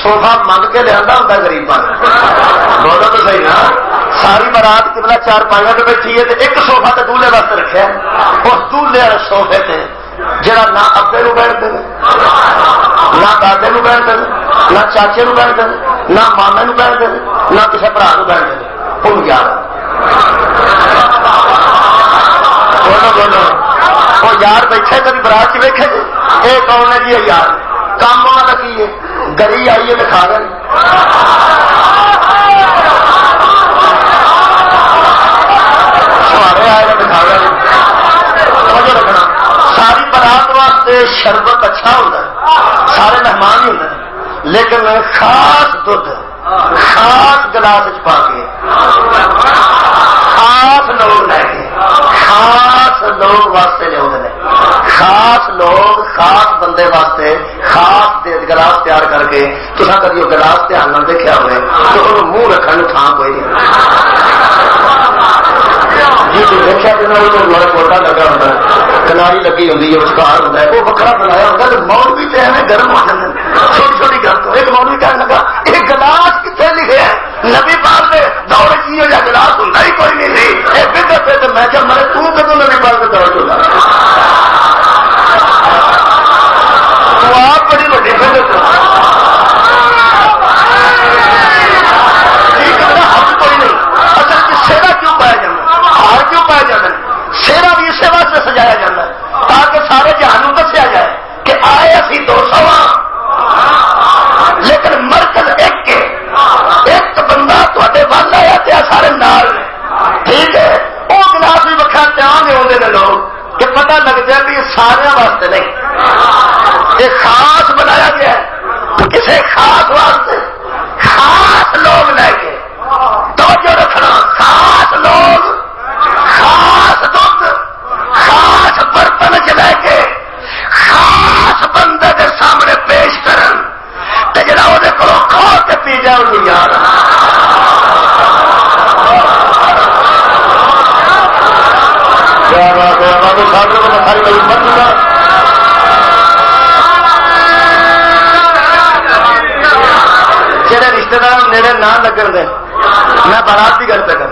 Sofa منگ کے لیا ہوتا غریب بولو تو صحیح نا. ساری برات قبلہ 4-5 پہ بیٹھی ہے ایک سوفا تو دولہے واسطے رکھا اس دولہے والے سوفے سے جہاں نہ ابے نو بیٹھ دے نہ دادے نو بیٹھ دے نہ چاچے نو بیٹھ دے نہ مامے نو بیٹھ دے نہ کسی برا نو بیٹھ دے ان یار بولو بولو وہ یار بیٹھے کبھی برات کی ویکھے جی یہ کون ہے جی یار کام وہاں کا کی ہے گری آئی ہے دکھا گئے سوارے آئے دکھا گئے رکھنا. ساری برات واسطے شربت اچھا ہوتا ہے سارے مہمان ہی ہوتے ہیں لیکن خاص دودھ خاص گلاس پا کے خاص لوگ لے کے خاص لوگ واسطے لے خاص لوگ خاص بندے واسطے خاص گلاس تیار کر کے تصا کبھی وہ گلاس دھیان نہ دیکھا ہوئے تو وہ منہ رکھنے تھان کوئی نہیں جی دیکھا کہ بڑا چھوٹا لگا ہوتا ہے کناری لگی ہوتی ہے اسکار ہوتا ہے وہ وکرا بنایا ہوتا ہے مولوی تو ایویں گرم ہو جاتے ہیں چھوٹی چھوٹی گل تو ایک مولوی کہنے لگا یہ گلاس کتنے لکھے ہے نبی پاک نے دور کی ہو یا گلاس ہوتا ہی کوئی نہیں سی یہ بدعت ہے. تو میں کیا مرے تو کدو نبی پاک کے دور چلا تو آپ بڑی بڑی بدعت شیرا بھی اسی واسطے سجایا جاتا ہے تاکہ سارے جہان کو دسیا جائے کہ آئے اسی 200 لیکن مرکز ایک بندہ تے ول آیا سارے نال ٹھیک ہے. وہ گلاس بھی وکھرا دھیان دے آتے ہیں لوگ کہ پتہ لگ جائے بھی سارے واسطے نہیں یہ خاص بنایا گیا ہے کسی خاص واسطے خاص لوگ لے کے توجہ رکھنا خاص لوگ خاص دودھ خاص برتن چ لے کے خاص بندے کے سامنے پیش کرن تے جڑا وہ کھا کے پی جائے انہوں یاد جہاں رشتے دار نیڑے نہ لگن دے میں بارات کی گل پہ کر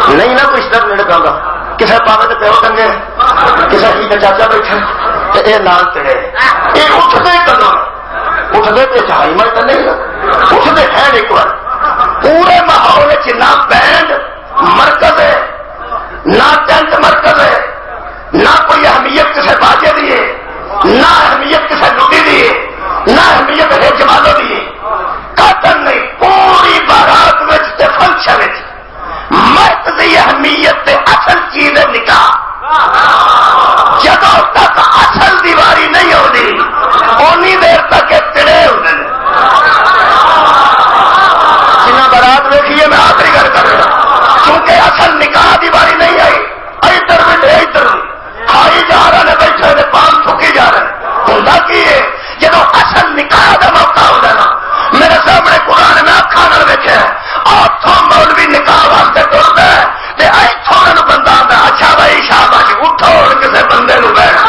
نہیں نہ کوئی رشتے نیڑے پاؤں کسی پاوے تو پیو ٹنگے کسی ہی کا چاچا بیٹھے تو یہ نال چڑھے یہ اٹھتے ہی کرنا اٹھتے تو چاہیے میں تو نہیں اٹھتے ہیں ایک بار پورے ماحول نہ بینڈ مرکز ہے نہ ٹینٹ مرکز ہے نہ کوئی اہمیت کسی باجے دی ہے نہ اہمیت کسی لٹی دی ہے نہ اہمیت ہے جمالوں دی ہے قاتل نہیں پوری بارات فنکشن مرکزی اہمیت اصل چیز نکاح جدوں تک اصل دیواری نہیں ہوتی اونی دیر تک تڑے ہوتے ہیں. جنہیں برات دیکھیے میں آخری گل کر رہا کیونکہ اصل نکاح دیواری نہیں آئی ادھر بھی ادھر کھائی جا رہے ہیں بیٹھے نے پان چکی جا رہے ہیں ہوتا کی ہے جدوں اصل نکاح کا موقع ہوتا نا میرے سامنے قرآن میں اکھا نہ ویکھے اتوں مولوی نکاح واسطے ٹرتا ہے اتوں بندہ آتا اچھا بھائی شاباش اٹھو کسی بندے نو بیٹھ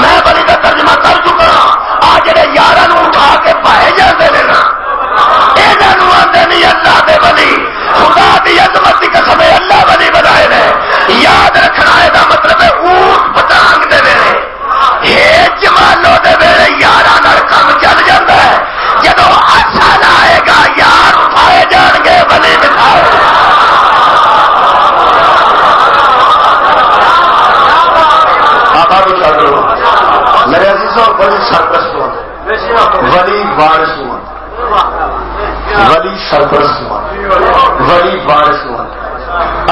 میں بڑی کا ترجمہ کر چکا آ جڑے یار اٹھا کے پائے جاتے ہیں نا یہ آتے نہیں اللہ دے بلی خدا دی عظمت کی قسم اللہ بلی بنائے نے یاد رکھنا یہ مطلب ہے اونٹ پتانگ دے ویلے یہ جمالوں دے ویلے یاراں نال کم چل جاتا ہے جدو اصل آئے گا یار اٹھائے جان گے بلی بٹھائے میرے عزیزوں بڑی سرپرست ہوا ولی وارث ہوا ولی سرپرست ہوا ولی وارث ہوا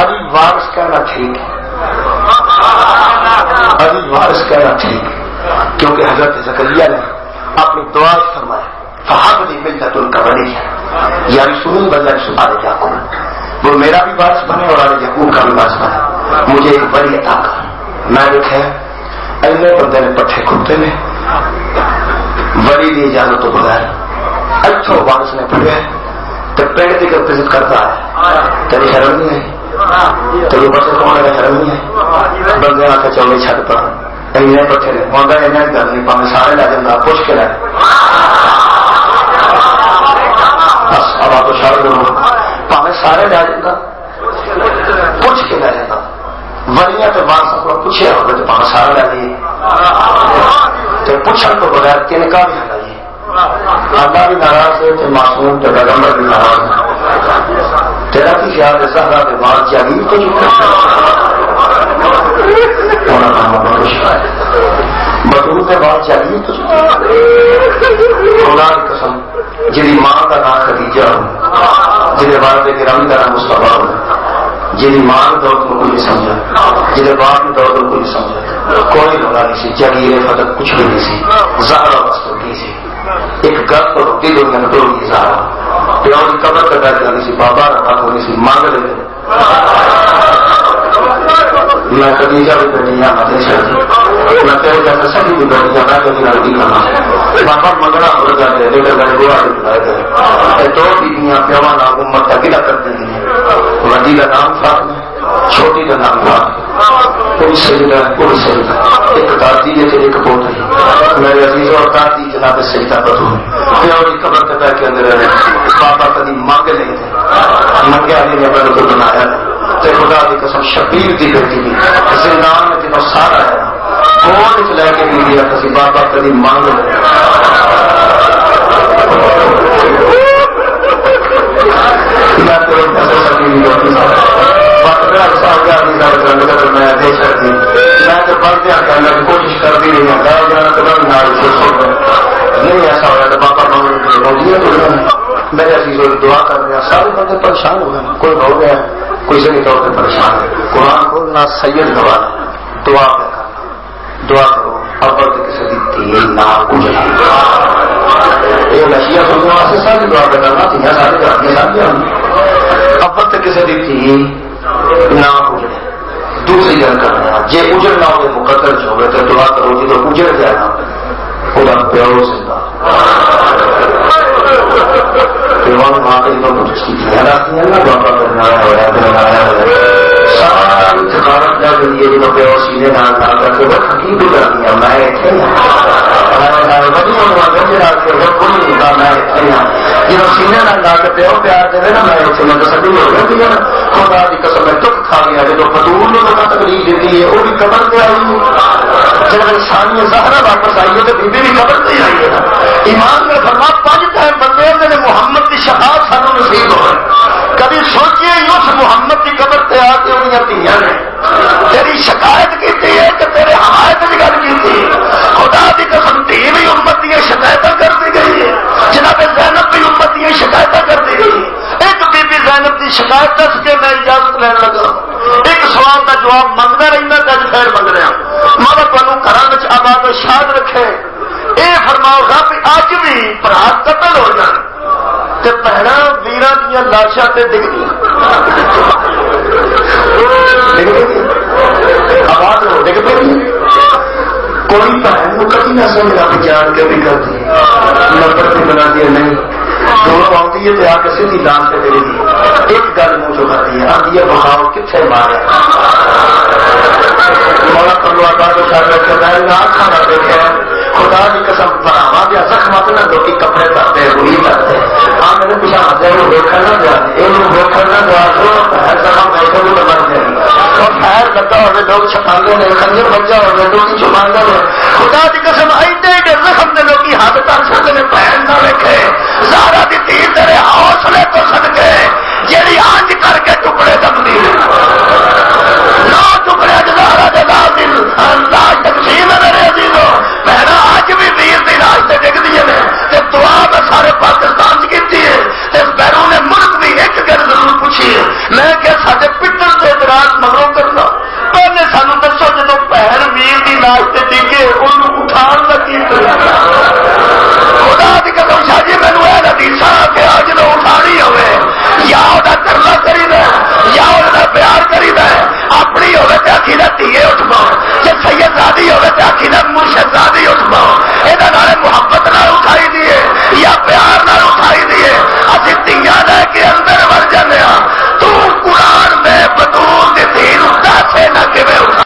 علی وارث کہنا ٹھیک ہے علی وارث کہنا ٹھیک ہے کیونکہ حضرت زکریا نے اپنی دعا فرمایا فہب لی ملت ان کا ولی ہے یا رسول بدل سبحان یعقوب وہ میرا بھی وارث بنے اور آل یعقوب کا بھی وارث بنے مجھے ایک ولی عطا کر. میں دیکھا ایسے بندے نے پٹھے کھلتے نے ولی کی اجازت تو بغیر اتوں وارث نے پڑھے تو پنڈ کی عزت کرتا ہے تیری شرم نہیں ہے تیری بچے کمانے کا شرم نہیں ہے بندے آ کے چولہے چھت پر ایسے پٹھے نے آتا ایسا گل نہیں پاؤں سارے لا جانا لے جاتا پوچھ کے لے جاتا ولیاں تو بات سب کو پوچھے ہوگا تو پانچ سال لے لیے تو پوچھنے تو بغیر تنکا بھی ہٹائیے اللہ بھی ناراض ہے تو معصوم تو پیغمبر بھی ناراض ہے تیرا کی خیال ہے زہرا کے بعد جاگیر تو جو بطور کے بعد جاگیر تو خدا کی قسم جی ماں کا نام خدیجہ ہو جی والد کرام کا نام مصطفیٰ ہو جی ماں کی دور کو کوئی سمجھا جی باپ کی دور کو کوئی سمجھا کوئی لگا نہیں سی جاگیر فتح کچھ بھی نہیں سی زہرا واسطے کی سی ایک گھر تو روٹی دنیا میں توڑی زہرا پیو کی قبر کا بیٹھ جانی سی بابا رکھا ہونی سی مانگ لے میں خدیجہ بھی بیٹھی ہوں میں شادی میں تیرے جیسے سبھی بھی بیٹھی ہوں میں کبھی روٹی کھانا بابا منگنا ہو جاتے ہیں لیکن میرے بوا بھی بلائے گئے دو بیویاں پیوا نام امت کا گلا کر دیں گے وڈی کا نام فاطمہ چھوٹی کا نام فاطمہ کوئی سجدہ کوئی سجدہ ایک دادی ہے ایک پوتری میرے عزیز اور دادی جناب سجدہ پر ہوئی پیو کی قبر کے بیٹھ کے اندر بابا کبھی مانگ نہیں تھے منگیا نہیں نے پہلے تو بنایا تے خدا کی قسم شبیر کی بیٹی بھی زندان میں جنہوں سارا ہے کون اس لے کے بھی دیا کسی بابا کبھی مانگ لے میں تو ایسے سبھی نہیں ہوتی میں دے سکتی میں تو پڑھ دیا کرنے کی کوشش کرتی رہی ہوں جانا تو نہیں ایسا ہوا تو بابا موجود ہے میرے عزیزوں دعا کر رہے ہیں سارے بندے پریشان ہو گئے کوئی ہو گیا کوئی ذہنی طور پہ پریشان ہے قرآن کھولنا سید گوانا دعا پہ کرنا دعا کرو ابر کسی دیتی نہ اجڑا یہ نشیا سوچنے واسطے ساری دعا پہ کرنا تھی سارے جاتی ساری ابر کسی دیتی نہ اجڑے دوسری گل کرنا جی اجڑنا ہوئے مقدر جو ہوئے تو دعا کرو جی تو اجڑ جانا خدا پیو زندہ ماں کے جو بابا ساری تھکاوٹ نہ کریے جب پیو سینے نہ کر کے بس حقیقت کر دیا میں جب سینے نہ لا کے پیو پیار دے نا میں سبھی ہو جاتی ہے خدا کی قسم میں دکھ کھا گیا جب فضول نے تکلیف دیتی ہے وہ بھی قبر پہ آئی جب انسانی زہرا واپس آئی ہے تو بیوی بھی قبر پہ آئی ہے نا ایمان میں فرما 5 ٹائم بندے نے محمد کی شفاعت سانو نصیب ہو کبھی سوچیے اس محمد کی قبر پہ آ کے انہیں دیا نے تیری شکایت کی ہے کہ تیرے حمایت کی گل کی تھی خدا کی قسم تھی بھی امت دیا شکایت کر دی گئی ہے جناب زینب بھی امت دیا شکایت کر دی گئی ایک بی بی زینب کی شکایت دس کے میں اجازت لینے لگا ایک سوال کا جواب منگتا رہنا تو اج پھر منگ رہا ماں تمہیں گھر آباد و شاد رکھے یہ فرماؤ گا بھی اج بھی برا قتل ہو جائے تو بہنا ویران دیا لاشاں تے ڈگ دیا آواز ہو ڈگ پہ کوئی بہن کو کبھی نہ سمجھا بھی جان کے بھی کرتی نمبر بھی بنا دیا نہیں دونوں آتی ہے تو آ کے سیدھی دان سے دے دی ایک گل منہ چ کرتی ہے آتی ہے بخاؤ کتنے مارے مولا پلوا کا تو شاید رکھے میں نہ کھانا دیکھا خدا کی قسم براوا دیا زخمت نہ لوگ کپڑے کرتے روئی کرتے ہاں میرے پیچھا آتے ہیں دیکھا نہ دیا یہ دیکھا نہ دیا زخم ایسے بھی بن جائے اور خیر لگا ہوئے لوگ چھپانے نے خنجر بجا ہوئے لوگ چھپانے نے خدا کی قسم ایڈے ایڈے زخم نے لوگ ہاتھ کر سکتے نے پہن نہ رکھے زہرا دی تیر تیرے حوصلے تو صدقے جیڑی آنج کر کے ٹکڑے دبنی نہ ٹکڑے زہرا دے لازم لاش تقسیم ہے میرے عزیزو پہنا آج بھی ویر دی لاش تے ڈگ دیے نے تے دعا میں سارے پاکستان چ کیتی ہے تے بیرون ملک بھی ایک گل ضرور پوچھی ہے میں کہ ساڈے پٹن تے اعتراض مگروں کرنا پہلے سانو دسو جدو پہن ویر دی لاش تے ڈگے اونوں اٹھان لگی خدا دی قسم شاہ جی مینوں اے حدیثاں کہ اج نو اٹھانی ہوے یا او دا کرنا کریدا یا او دا پیار کریدا اپنی ہوے تے آکھی دا تیے اٹھ